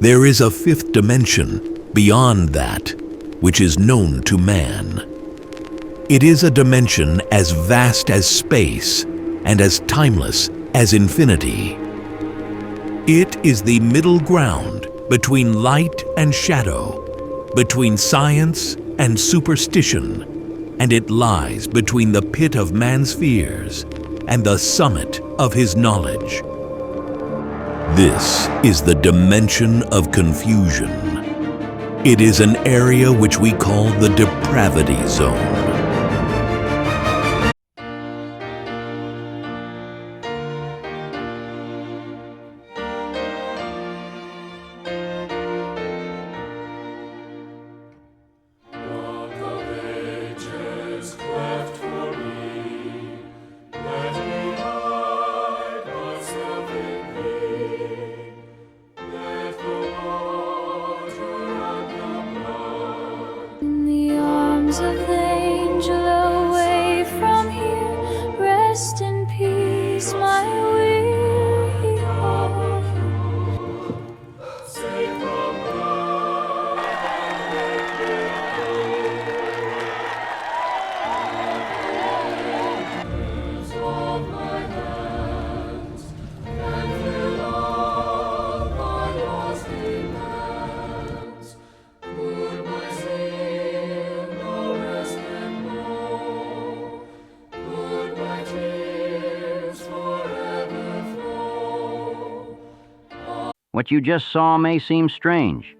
There is a fifth dimension beyond that, which is known to man. It is a dimension as vast as space and as timeless as infinity. It is the middle ground between light and shadow, between science and superstition, and it lies between the pit of man's fears and the summit of his knowledge. This is the dimension of confusion. It is an area which we call the Depravity Zone. Of the angel away from here, rest in peace, my weary heart. Safe from of my hands, and fill all my lost demands. Would my zeal no rest and know? Would my tears forever flow? What you just saw may seem strange.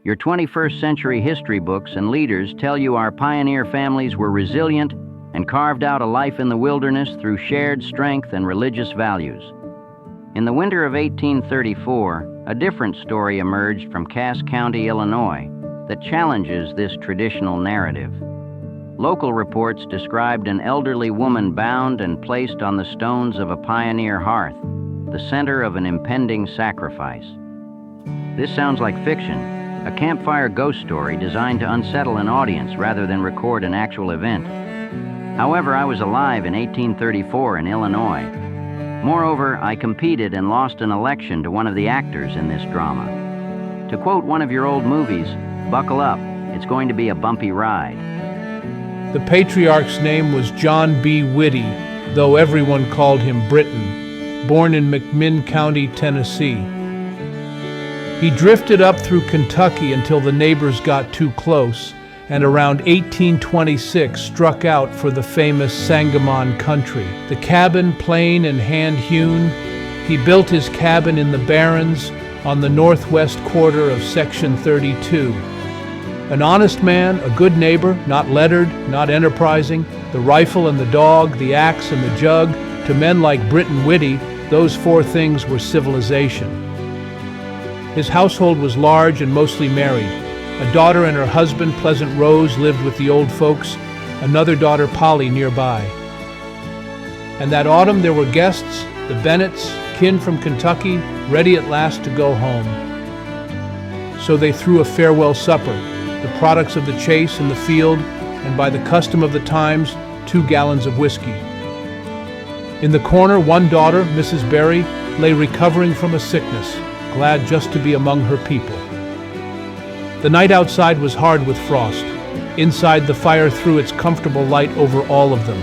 Your 21st century history books and leaders tell you our pioneer families were resilient and carved out a life in the wilderness through shared strength and religious values. In the winter of 1834, a different story emerged from Cass County, Illinois, that challenges this traditional narrative. Local reports described an elderly woman bound and placed on the stones of a pioneer hearth, the center of an impending sacrifice. This sounds like fiction, a campfire ghost story designed to unsettle an audience rather than record an actual event. However, I was alive in 1834 in Illinois. Moreover, I competed and lost an election to one of the actors in this drama. To quote one of your old movies, "Buckle up, it's going to be a bumpy ride." The patriarch's name was John B. Witty, though everyone called him Britton, born in McMinn County, Tennessee. He drifted up through Kentucky until the neighbors got too close, and around 1826 struck out for the famous Sangamon country. The cabin, plain and hand-hewn, he built his cabin in the Barrens on the northwest quarter of Section 32. An honest man, a good neighbor, not lettered, not enterprising, the rifle and the dog, the axe and the jug, to men like Britton Witty, those four things were civilization. His household was large and mostly married. A daughter and her husband, Pleasant Rose, lived with the old folks, another daughter, Polly, nearby. And that autumn there were guests, the Bennetts, kin from Kentucky, ready at last to go home. So they threw a farewell supper, the products of the chase and the field, and by the custom of the times, 2 gallons of whiskey. In the corner, one daughter, Mrs. Berry, lay recovering from a sickness, glad just to be among her people. The night outside was hard with frost. Inside, the fire threw its comfortable light over all of them,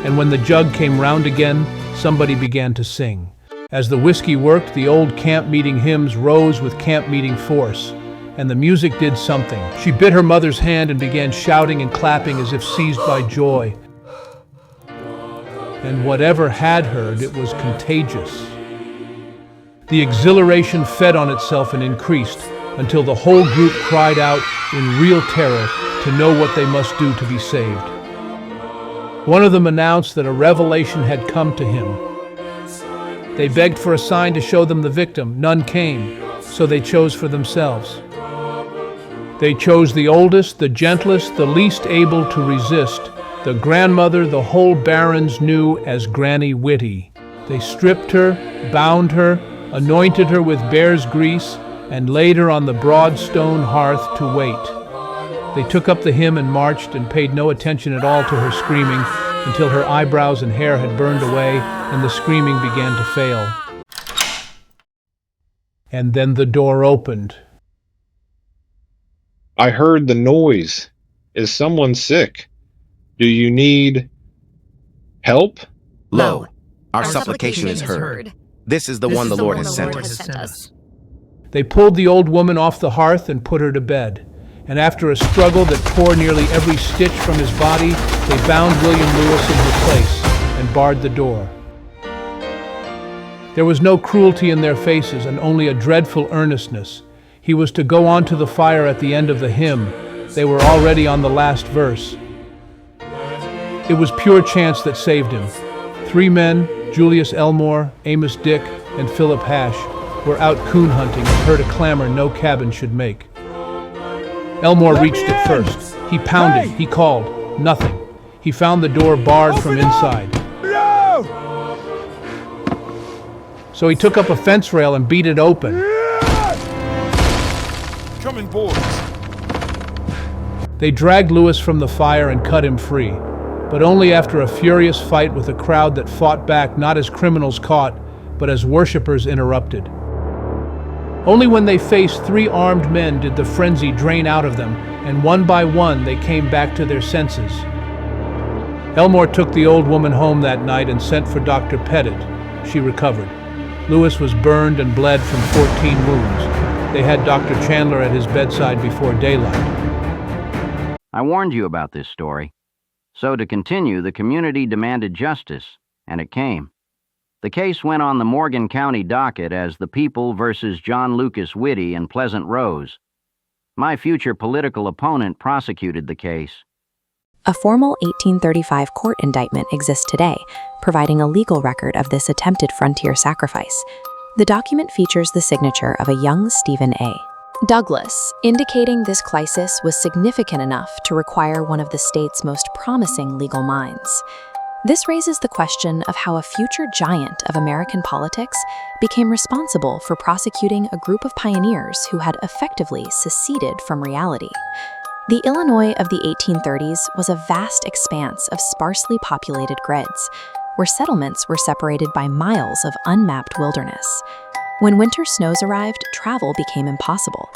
and when the jug came round again, somebody began to sing. As the whiskey worked, the old camp meeting hymns rose with camp meeting force, and the music did something. She bit her mother's hand and began shouting and clapping as if seized by joy. And whatever had her, it was contagious. The exhilaration fed on itself and increased until the whole group cried out in real terror to know what they must do to be saved. One of them announced that a revelation had come to him. They begged for a sign to show them the victim. None came, so they chose for themselves. They chose the oldest, the gentlest, the least able to resist, the grandmother the whole Barrens knew as Granny Witty. They stripped her, bound her, anointed her with bear's grease, and laid her on the broad stone hearth to wait. They took up the hymn and marched and paid no attention at all to her screaming until her eyebrows and hair had burned away and the screaming began to fail. And then the door opened, I heard the noise. Is someone sick? Do you need help? Lo, our supplication is heard. This is the one the Lord has sent us. They pulled the old woman off the hearth and put her to bed. And after a struggle that tore nearly every stitch from his body, they bound William Lewis into place and barred the door. There was no cruelty in their faces and only a dreadful earnestness. He was to go on to the fire at the end of the hymn. They were already on the last verse. It was pure chance that saved him. 3 men, Julius Elmore, Amos Dick, and Philip Hash, were out coon hunting and heard a clamor no cabin should make. Elmore reached it first. He pounded, he called, nothing. He found the door barred from inside. So he took up a fence rail and beat it open. Coming, boys. They dragged Lewis from the fire and cut him free, but only after a furious fight with a crowd that fought back not as criminals caught, but as worshippers interrupted. Only when they faced 3 armed men did the frenzy drain out of them, and one by one they came back to their senses. Elmore took the old woman home that night and sent for Dr. Pettit. She recovered. Lewis was burned and bled from 14 wounds. They had Dr. Chandler at his bedside before daylight. I warned you about this story. So to continue, the community demanded justice, and it came. The case went on the Morgan County docket as the People versus John Lucas Witty in Pleasant Rose. My future political opponent prosecuted the case. A formal 1835 court indictment exists today, providing a legal record of this attempted frontier sacrifice. The document features the signature of a young Stephen A. Douglas, indicating this crisis was significant enough to require one of the state's most promising legal minds. This raises the question of how a future giant of American politics became responsible for prosecuting a group of pioneers who had effectively seceded from reality. The Illinois of the 1830s was a vast expanse of sparsely populated grids, where settlements were separated by miles of unmapped wilderness. When winter snows arrived, travel became impossible.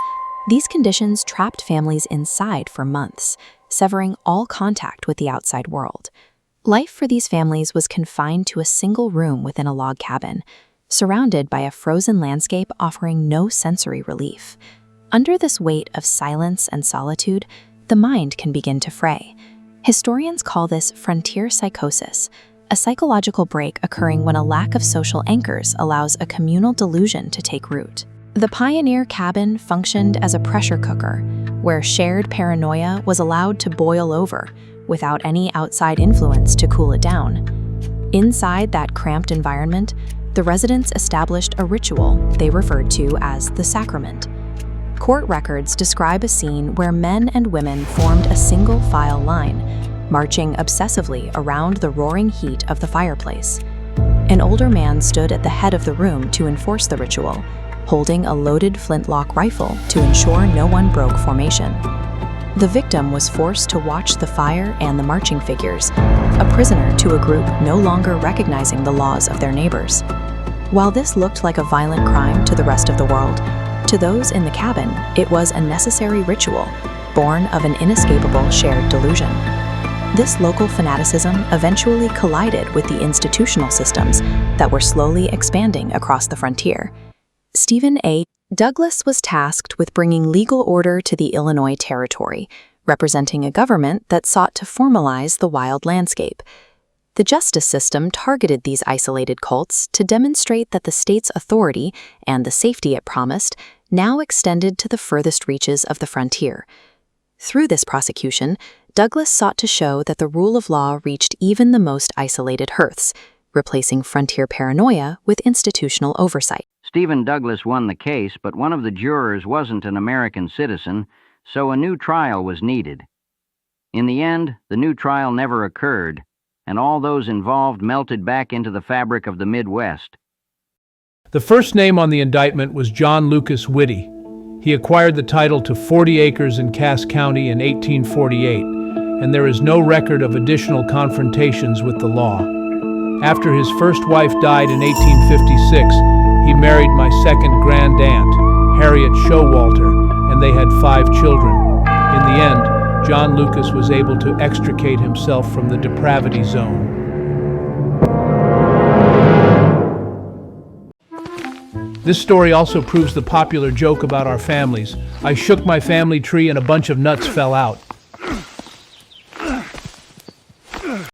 These conditions trapped families inside for months, severing all contact with the outside world. Life for these families was confined to a single room within a log cabin, surrounded by a frozen landscape offering no sensory relief. Under this weight of silence and solitude, the mind can begin to fray. Historians call this frontier psychosis, a psychological break occurring when a lack of social anchors allows a communal delusion to take root. The pioneer cabin functioned as a pressure cooker, where shared paranoia was allowed to boil over without any outside influence to cool it down. Inside that cramped environment, the residents established a ritual they referred to as the Sacrament. Court records describe a scene where men and women formed a single file line, marching obsessively around the roaring heat of the fireplace. An older man stood at the head of the room to enforce the ritual, holding a loaded flintlock rifle to ensure no one broke formation. The victim was forced to watch the fire and the marching figures, a prisoner to a group no longer recognizing the laws of their neighbors. While this looked like a violent crime to the rest of the world, to those in the cabin, it was a necessary ritual, born of an inescapable shared delusion. This local fanaticism eventually collided with the institutional systems that were slowly expanding across the frontier. Stephen A. Douglas was tasked with bringing legal order to the Illinois Territory, representing a government that sought to formalize the wild landscape. The justice system targeted these isolated cults to demonstrate that the state's authority and the safety it promised now extended to the furthest reaches of the frontier. Through this prosecution, Douglas sought to show that the rule of law reached even the most isolated hearths, replacing frontier paranoia with institutional oversight. Stephen Douglas won the case, but one of the jurors wasn't an American citizen, so a new trial was needed. In the end, the new trial never occurred, and all those involved melted back into the fabric of the Midwest. The first name on the indictment was John Lucas Witty. He acquired the title to 40 acres in Cass County in 1848, and there is no record of additional confrontations with the law. After his first wife died in 1856, he married my second grand aunt, Harriet Showalter, and they had 5 children. In the end, John Lucas was able to extricate himself from the depravity zone. This story also proves the popular joke about our families. I shook my family tree and a bunch of nuts fell out.